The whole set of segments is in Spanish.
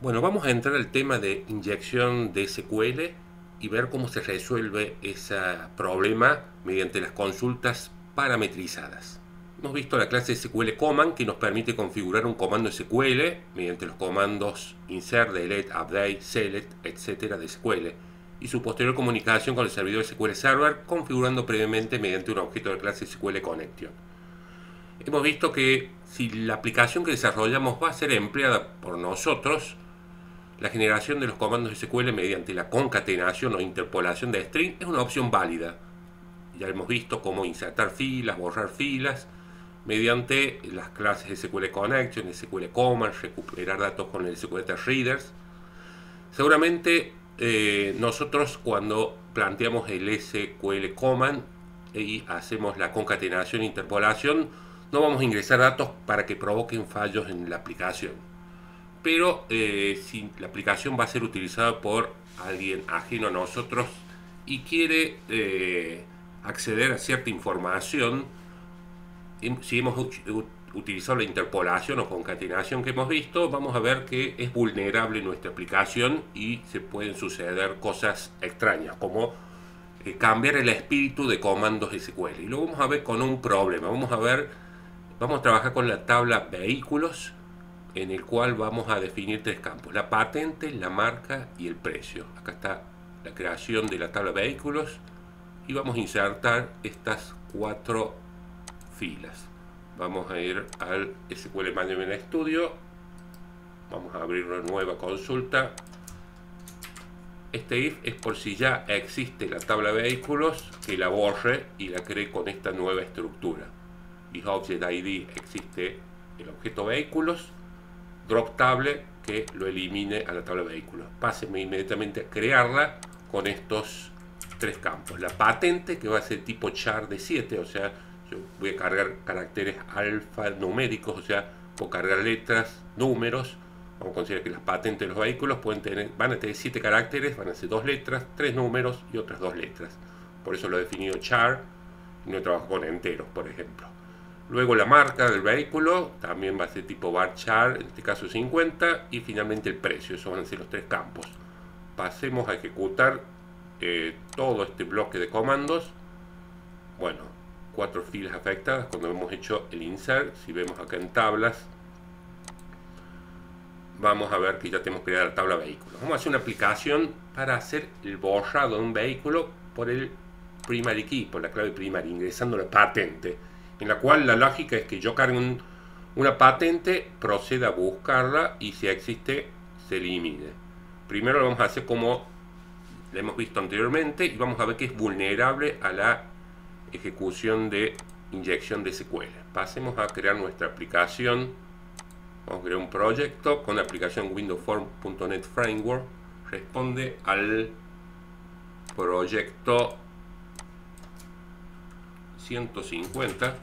Bueno, vamos a entrar al tema de inyección de SQL y ver cómo se resuelve ese problema mediante las consultas parametrizadas. Hemos visto la clase SQL Command que nos permite configurar un comando SQL mediante los comandos insert, delete, update, select, etc. de SQL y su posterior comunicación con el servidor SQL Server configurando previamente mediante un objeto de clase SQL Connection. Hemos visto que si la aplicación que desarrollamos va a ser empleada por nosotros, la generación de los comandos SQL mediante la concatenación o interpolación de string es una opción válida. Ya hemos visto cómo insertar filas, borrar filas, mediante las clases SQL Connection, SQL Command, recuperar datos con el SQL Readers. Seguramente nosotros cuando planteamos el SQL Command y hacemos la concatenación e interpolación, no vamos a ingresar datos para que provoquen fallos en la aplicación. Pero si la aplicación va a ser utilizada por alguien ajeno a nosotros y quiere acceder a cierta información, si hemos utilizado la interpolación o concatenación que hemos visto, vamos a ver que es vulnerable nuestra aplicación y se pueden suceder cosas extrañas, como cambiar el espíritu de comandos SQL. Y lo vamos a ver con un problema. Vamos a trabajar con la tabla vehículos, en el cual vamos a definir tres campos: la patente, la marca y el precio. Acá está la creación de la tabla vehículos y vamos a insertar estas cuatro filas. Vamos a ir al SQL Management Studio, vamos a abrir una nueva consulta. Este if es por si ya existe la tabla vehículos, que la borre y la cree con esta nueva estructura. If Object ID existe el objeto vehículos, drop table, que lo elimine a la tabla de vehículos. Páseme inmediatamente a crearla con estos tres campos. La patente, que va a ser tipo char de 7, o sea, yo voy a cargar caracteres alfanuméricos, o sea, puedo cargar letras, números. Vamos a considerar que las patentes de los vehículos van a tener 7 caracteres, van a ser 2 letras, 3 números y otras 2 letras. Por eso lo he definido char y no trabajo con enteros, por ejemplo. Luego la marca del vehículo también va a ser tipo varchar, en este caso 50, y finalmente el precio. Esos van a ser los tres campos. Pasemos a ejecutar todo este bloque de comandos. Bueno, 4 filas afectadas cuando hemos hecho el insert. Si vemos acá en tablas, vamos a ver que ya tenemos creada la tabla vehículos. Vamos a hacer una aplicación para hacer el borrado de un vehículo por el primary key, por la clave primaria, ingresando la patente, en la cual la lógica es que yo cargue una patente, proceda a buscarla y si existe se elimine. Primero lo vamos a hacer como lo hemos visto anteriormente y vamos a ver que es vulnerable a la ejecución de inyección de SQL. Pasemos a crear nuestra aplicación. Vamos a crear un proyecto con la aplicación windowform.net framework. Responde al proyecto 150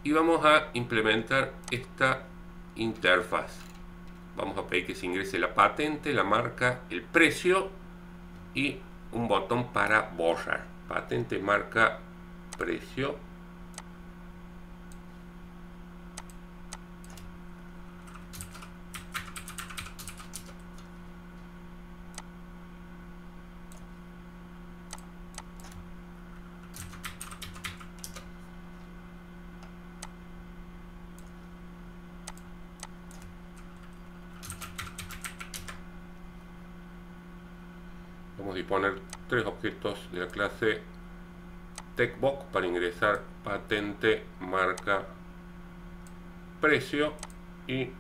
y vamos a implementar esta interfaz. Vamos a pedir que se ingrese la patente, la marca, el precio y un botón para borrar. Patente, marca, precio. Vamos a disponer 3 objetos de la clase TextBox para ingresar patente, marca, precio y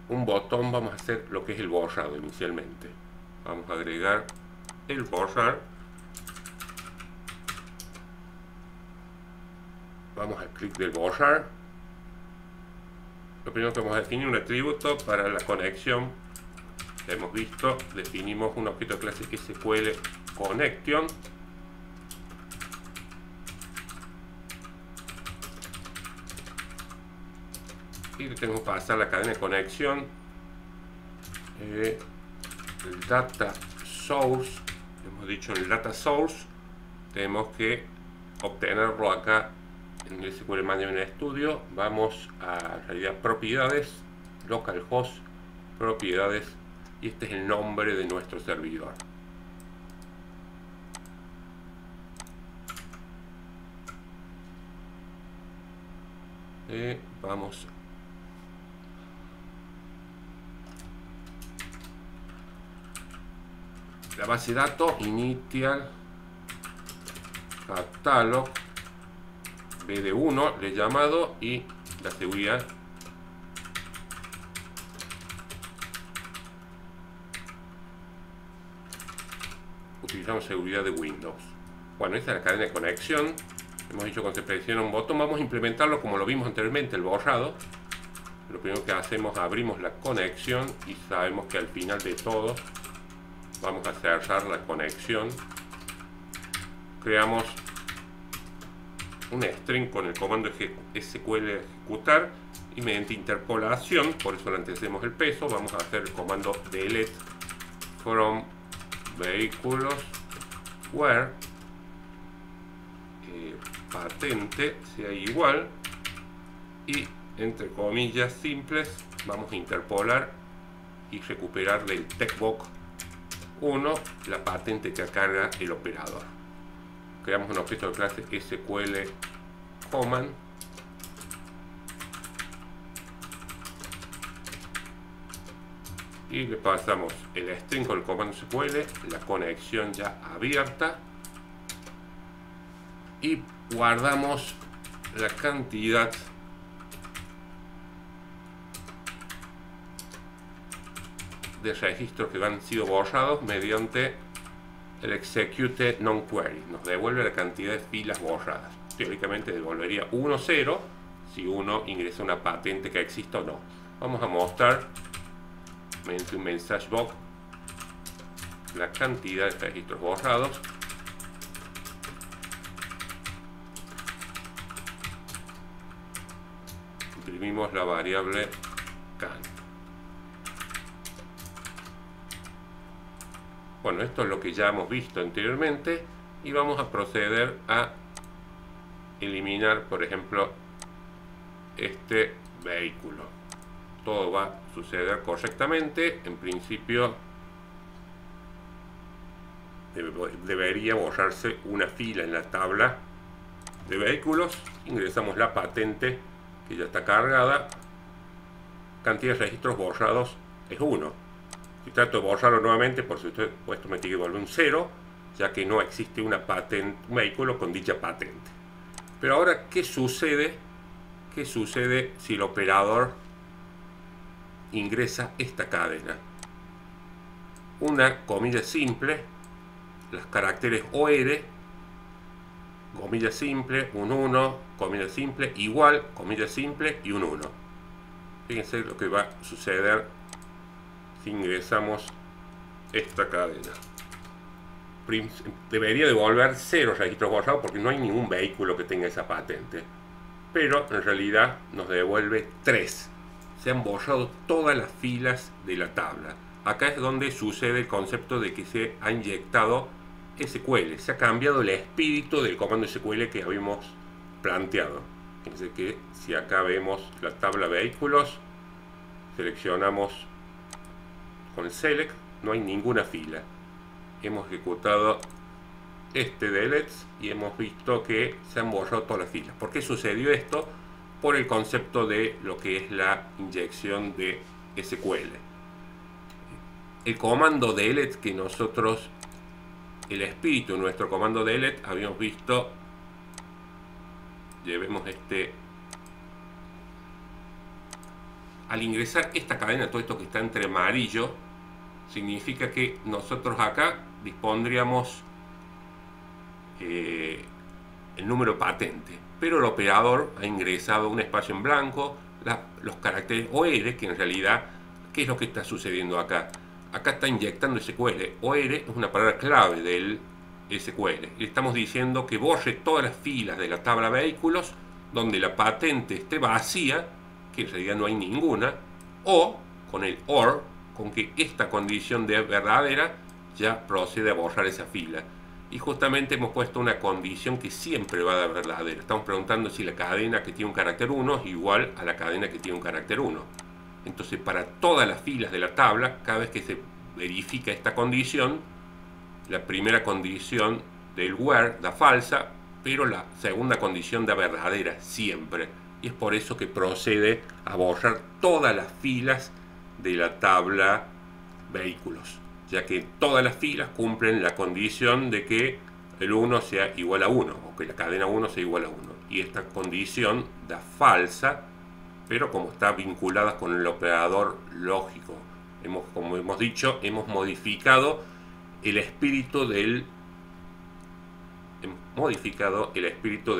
un botón. Vamos a hacer lo que es el borrado inicialmente. Vamos a agregar el borrar. Vamos al clic del borrar. Lo primero que vamos a definir un atributo para la conexión. Ya hemos visto, definimos un objeto de clase SQL Connection. Y le tenemos que pasar la cadena de conexión. El data source, hemos dicho el data source, tenemos que obtenerlo acá en el SQL Management Studio vamos a realidad propiedades, localhost, propiedades, y este es el nombre de nuestro servidor. Vamos la base de datos initial catalog bd1 le he llamado, y la seguridad utilizamos seguridad de Windows. Bueno, esta es la cadena de conexión. Hemos dicho cuando se presiona un botón, vamos a implementarlo como lo vimos anteriormente, el borrado. Lo primero que hacemos, abrimos la conexión y sabemos que al final de todo vamos a cerrar la conexión. Creamos un string con el comando SQL ejecutar, y mediante interpolación, por eso le antecedemos el peso, vamos a hacer el comando delete from vehículos where patente sea igual, y entre comillas simples vamos a interpolar y recuperar del textbox 1 la patente que carga el operador. Creamos un objeto de clase SQL command y le pasamos el string con el comando SQL, la conexión ya abierta, y guardamos la cantidad de registros que han sido borrados mediante el execute non-query. Nos devuelve la cantidad de filas borradas. Teóricamente devolvería 1, 0 si uno ingresa una patente que exista o no. Vamos a mostrar mediante un message box la cantidad de registros borrados. Imprimimos la variable can. Bueno, esto es lo que ya hemos visto anteriormente, y vamos a proceder a eliminar, por ejemplo, este vehículo. Todo va a suceder correctamente. En principio debería borrarse una fila en la tabla de vehículos. Ingresamos la patente que ya está cargada. Cantidad de registros borrados es 1. Si trato de borrarlo nuevamente, por supuesto me tiene que volver un 0, ya que no existe una patente, un vehículo con dicha patente. Pero ahora, ¿qué sucede? ¿Qué sucede si el operador ingresa esta cadena? Una comilla simple, los caracteres OR, comilla simple, un 1, comilla simple, igual, comilla simple y un 1. Fíjense lo que va a suceder si ingresamos esta cadena. Debería devolver 0 registros borrados porque no hay ningún vehículo que tenga esa patente, pero en realidad nos devuelve 3. Se han borrado todas las filas de la tabla. Acá es donde sucede el concepto de que se ha inyectado SQL, se ha cambiado el espíritu del comando SQL que habíamos planteado. Fíjense que si acá vemos la tabla vehículos, seleccionamos con el select, no hay ninguna fila. Hemos ejecutado este delete y hemos visto que se han borrado todas las filas. ¿Por qué sucedió esto? Por el concepto de lo que es la inyección de SQL. El comando delete que nosotros, el espíritu de nuestro comando delete, habíamos visto, llevemos este, al ingresar esta cadena, todo esto que está entre amarillo, significa que nosotros acá dispondríamos el número patente, pero el operador ha ingresado un espacio en blanco, los caracteres OR, que en realidad, ¿qué es lo que está sucediendo acá? Acá está inyectando SQL. OR es una palabra clave del SQL. Le estamos diciendo que borre todas las filas de la tabla vehículos donde la patente esté vacía, que en realidad no hay ninguna, o con el OR, con que esta condición de verdadera ya procede a borrar esa fila. y justamente hemos puesto una condición que siempre va a dar verdadera. Estamos preguntando si la cadena que tiene un carácter 1 es igual a la cadena que tiene un carácter 1. Entonces, para todas las filas de la tabla, cada vez que se verifica esta condición, la primera condición del where da falsa, pero la segunda condición da verdadera siempre. Y es por eso que procede a borrar todas las filas de la tabla vehículos, ya que todas las filas cumplen la condición de que el 1 sea igual a 1, o que la cadena 1 sea igual a 1. Y esta condición da falsa, pero como está vinculada con el operador lógico, como hemos dicho, hemos modificado el espíritu de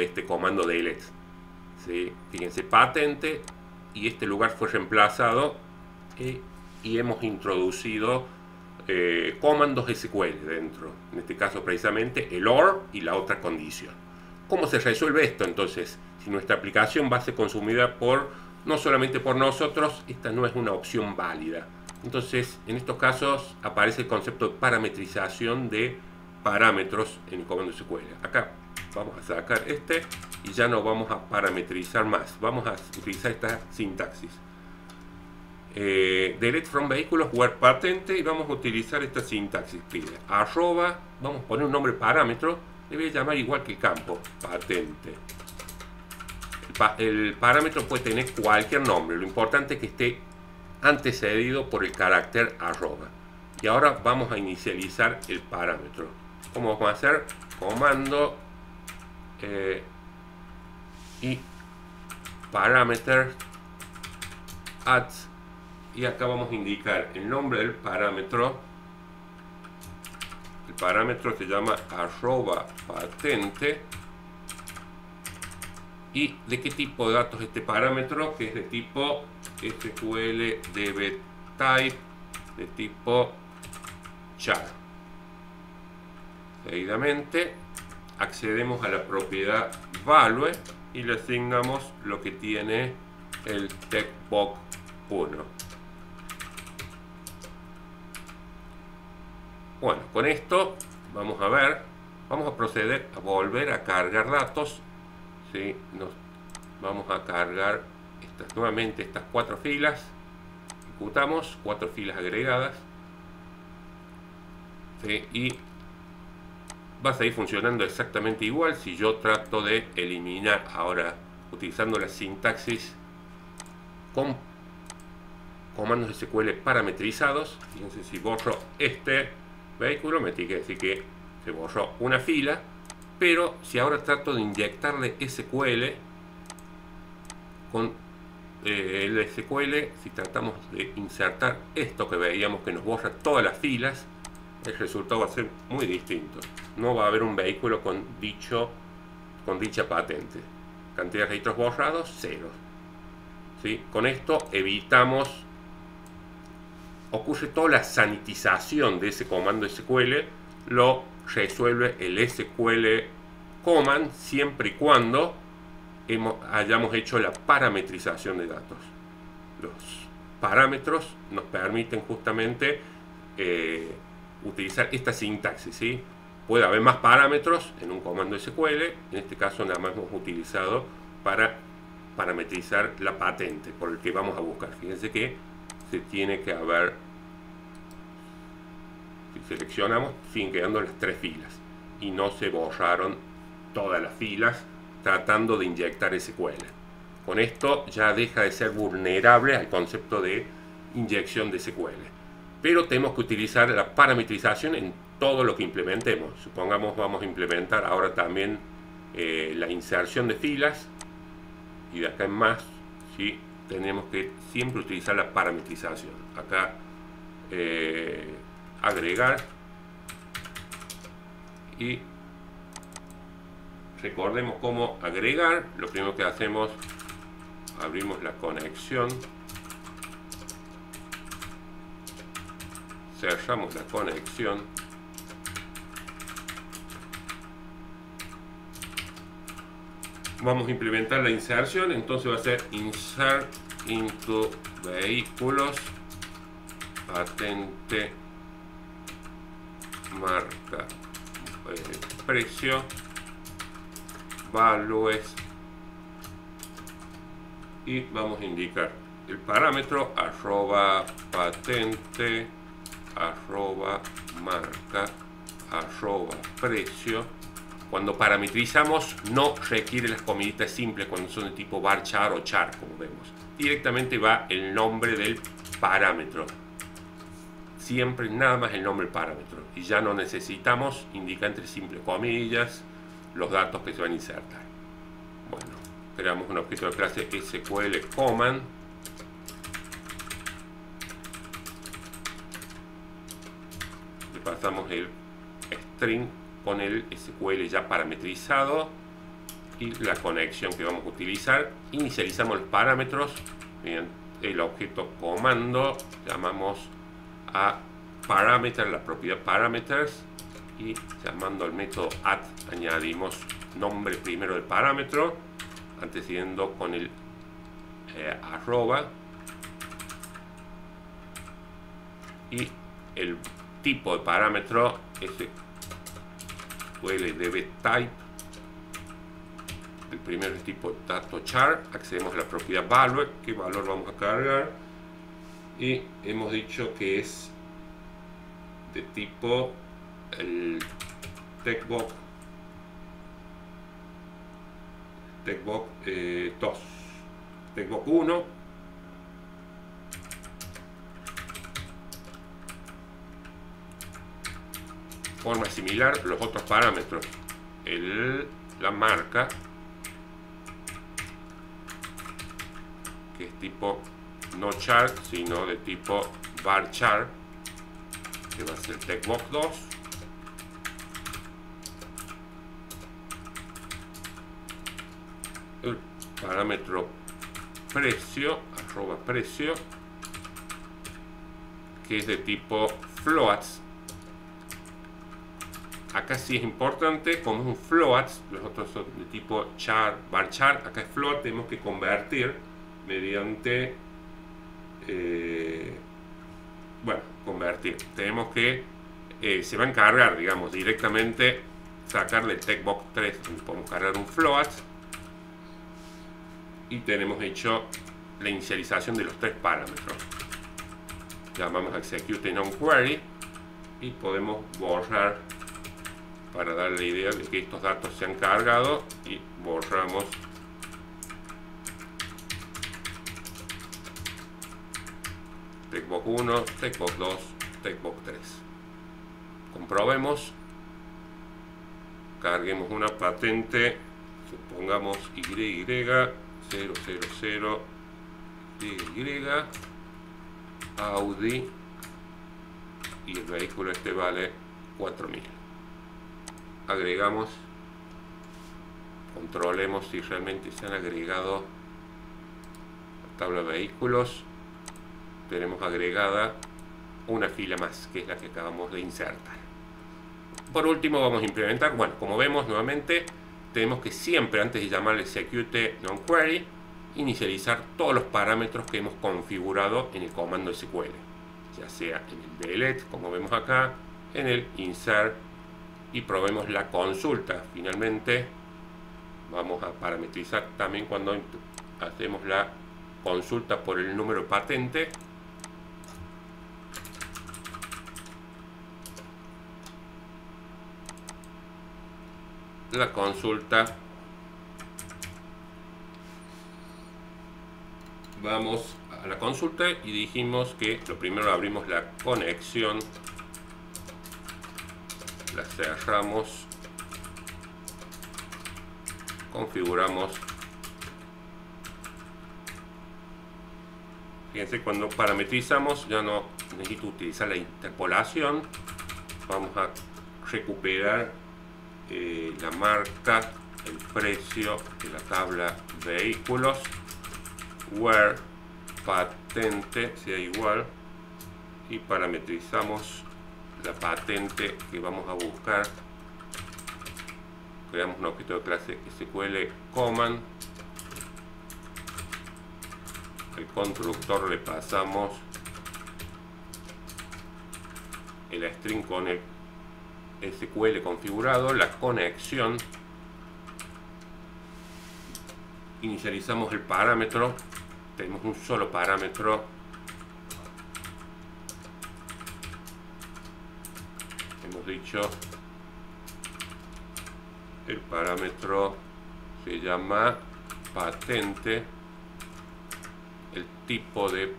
este comando de delete. ¿Sí? Fíjense, patente, y este lugar fue reemplazado y hemos introducido comandos SQL dentro, en este caso precisamente el OR y la otra condición. ¿Cómo se resuelve esto entonces? Si nuestra aplicación va a ser consumida no solamente por nosotros, esta no es una opción válida. Entonces, en estos casos aparece el concepto de parametrización de parámetros en el comando SQL. Acá vamos a sacar y ya no vamos a parametrizar más. Vamos a utilizar esta sintaxis. Delete from vehículos, where patente, y vamos a utilizar esta sintaxis. Pide arroba, vamos a poner un nombre parámetro, le voy a llamar igual que el campo, patente. El parámetro puede tener cualquier nombre, lo importante es que esté antecedido por el carácter arroba. Y ahora vamos a inicializar el parámetro. ¿Cómo vamos a hacer? Comando y parameter add, y acá vamos a indicar el nombre del parámetro. El parámetro se llama arroba patente. ¿Y de qué tipo de datos este parámetro? Que es de tipo SQL DB-type, de tipo char. Seguidamente accedemos a la propiedad value y le asignamos lo que tiene el textbox 1. Bueno, con esto vamos a proceder a volver a cargar datos. ¿Sí? Vamos a cargar nuevamente estas 4 filas. Ejecutamos 4 filas agregadas. ¿Sí? Y va a seguir funcionando exactamente igual si yo trato de eliminar ahora, utilizando la sintaxis con comandos SQL parametrizados. Fíjense, si borro este vehículo, me tiene que decir que se borró una fila. Pero si ahora trato de inyectarle SQL con el SQL, si tratamos de insertar esto que veíamos que nos borra todas las filas, el resultado va a ser muy distinto. No va a haber un vehículo con dicha patente. Cantidad de registros borrados, 0. ¿Sí? Con esto ocurre toda la sanitización de ese comando SQL, lo resuelve el SQL command siempre y cuando hayamos hecho la parametrización de datos. Los parámetros nos permiten justamente utilizar esta sintaxis, ¿sí? Puede haber más parámetros en un comando SQL, en este caso nada más hemos utilizado para parametrizar la patente por el que vamos a buscar. Fíjense que se tiene que haber, si seleccionamos, siguen quedando las 3 filas y no se borraron todas las filas tratando de inyectar SQL. Con esto ya deja de ser vulnerable al concepto de inyección de SQL. Pero tenemos que utilizar la parametrización en todo lo que implementemos. Supongamos vamos a implementar ahora también la inserción de filas, y de acá en más, ¿sí? Tenemos que siempre utilizar la parametrización. Acá agregar, y recordemos cómo agregar. Lo primero que hacemos, abrimos la conexión, cerramos la conexión, vamos a implementar la inserción. Entonces va a ser insert into vehículos patente marca precio, values, y vamos a indicar el parámetro arroba patente arroba marca arroba precio. Cuando parametrizamos no requiere las comiditas simples cuando son de tipo varchar o char, como vemos. Directamente va el nombre del parámetro. Siempre nada más el nombre del parámetro. Y ya no necesitamos indicar entre simples comillas los datos que se van a insertar. Bueno, creamos un objeto de clase SQL command. Le pasamos el string con el SQL ya parametrizado y la conexión que vamos a utilizar. Inicializamos los parámetros mediante el objeto comando, llamamos a parameter, la propiedad parameters, y llamando al método add añadimos nombre primero del parámetro, antecediendo con el arroba, y el tipo de parámetro SQLDBType. El primero es tipo datochar. Accedemos a la propiedad value, qué valor vamos a cargar, y hemos dicho que es de tipo el TechBox 2, TechBox 1. Forma similar los otros parámetros, la marca, que es tipo no char, sino de tipo varchar, que va a ser TechBox 2. El parámetro precio, arroba precio, que es de tipo floats. Acá sí es importante, como es un floats, los otros son de tipo char, varchar. Acá es float, tenemos que convertir mediante convertir. Tenemos que se va a encargar, digamos, directamente sacarle el TechBox 3, donde podemos cargar un float, y tenemos hecho la inicialización de los tres parámetros. Llamamos a execute non-query y podemos borrar para dar la idea de que estos datos se han cargado, y borramos TechBox 1, TechBox 2, TechBox 3. Comprobemos. Carguemos una patente, supongamos YY000 Y, Audi, y el vehículo este vale 4000. Agregamos, controlemos si realmente se han agregado la tabla de vehículos. Tenemos agregada una fila más, que es la que acabamos de insertar. Por último vamos a implementar, bueno, como vemos nuevamente, tenemos que siempre antes de llamarle execute non-query, inicializar todos los parámetros que hemos configurado en el comando SQL, ya sea en el delete, como vemos acá, en el insert, y probemos la consulta. Finalmente vamos a parametrizar también cuando hacemos la consulta por el número de patente. La consulta, vamos a la consulta y dijimos que lo primero abrimos la conexión, la cerramos, configuramos. Fíjense, cuando parametrizamos ya no necesito utilizar la interpolación. Vamos a recuperar la marca, el precio de la tabla vehículos, where patente sea igual, y parametrizamos la patente que vamos a buscar. Creamos un objeto de clase SQL command, el constructor le pasamos el string con el SQL configurado, la conexión, inicializamos el parámetro, tenemos un solo parámetro, hemos dicho el parámetro se llama patente, el tipo de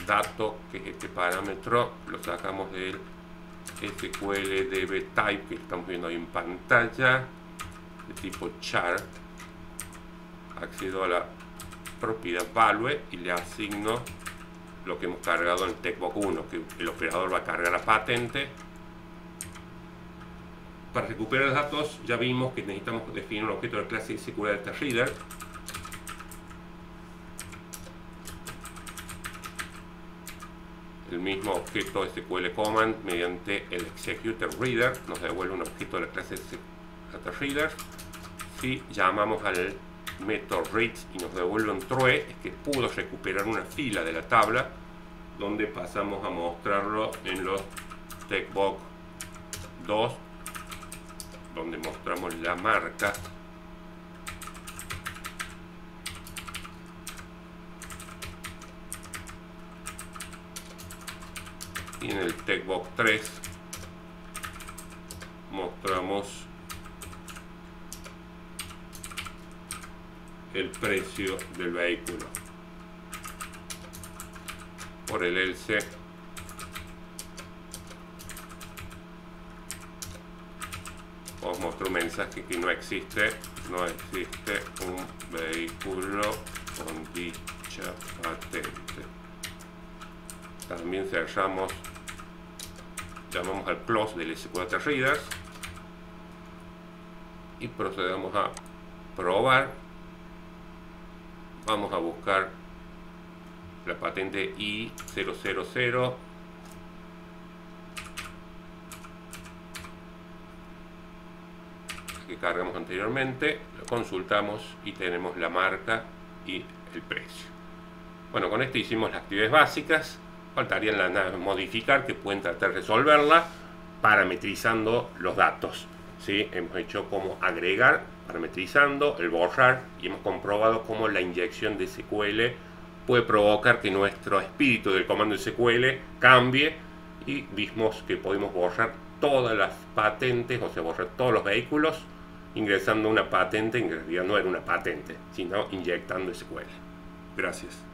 dato que es este parámetro lo sacamos del SQL DB-Type que estamos viendo ahí en pantalla, de tipo char. Accedo a la propiedad value y le asigno lo que hemos cargado en Textbox 1, que el operador va a cargar la patente. Para recuperar los datos ya vimos que necesitamos definir un objeto de clase SQL Data Reader. El mismo objeto SQL Command mediante el Executor Reader nos devuelve un objeto de la clase Data Reader. Si llamamos al método reads y nos devuelve un true, es que pudo recuperar una fila de la tabla, donde pasamos a mostrarlo en los Textbox 2, donde mostramos la marca y en el Textbox 3 mostramos el precio del vehículo. Por el else os muestro un mensaje que no existe un vehículo con dicha patente. También cerramos, llamamos al close del SQL Data Reader y procedemos a probar. Vamos a buscar la patente I000 que cargamos anteriormente, lo consultamos y tenemos la marca y el precio. Bueno, con esto hicimos las actividades básicas. Faltarían las modificar, que pueden tratar de resolverla parametrizando los datos, ¿sí? Hemos hecho como agregar parametrizando, el borrar, y hemos comprobado cómo la inyección de SQL puede provocar que nuestro espíritu del comando SQL cambie, y vimos que podemos borrar todas las patentes, o sea, borrar todos los vehículos ingresando una patente, en realidad no era una patente, sino inyectando SQL. Gracias.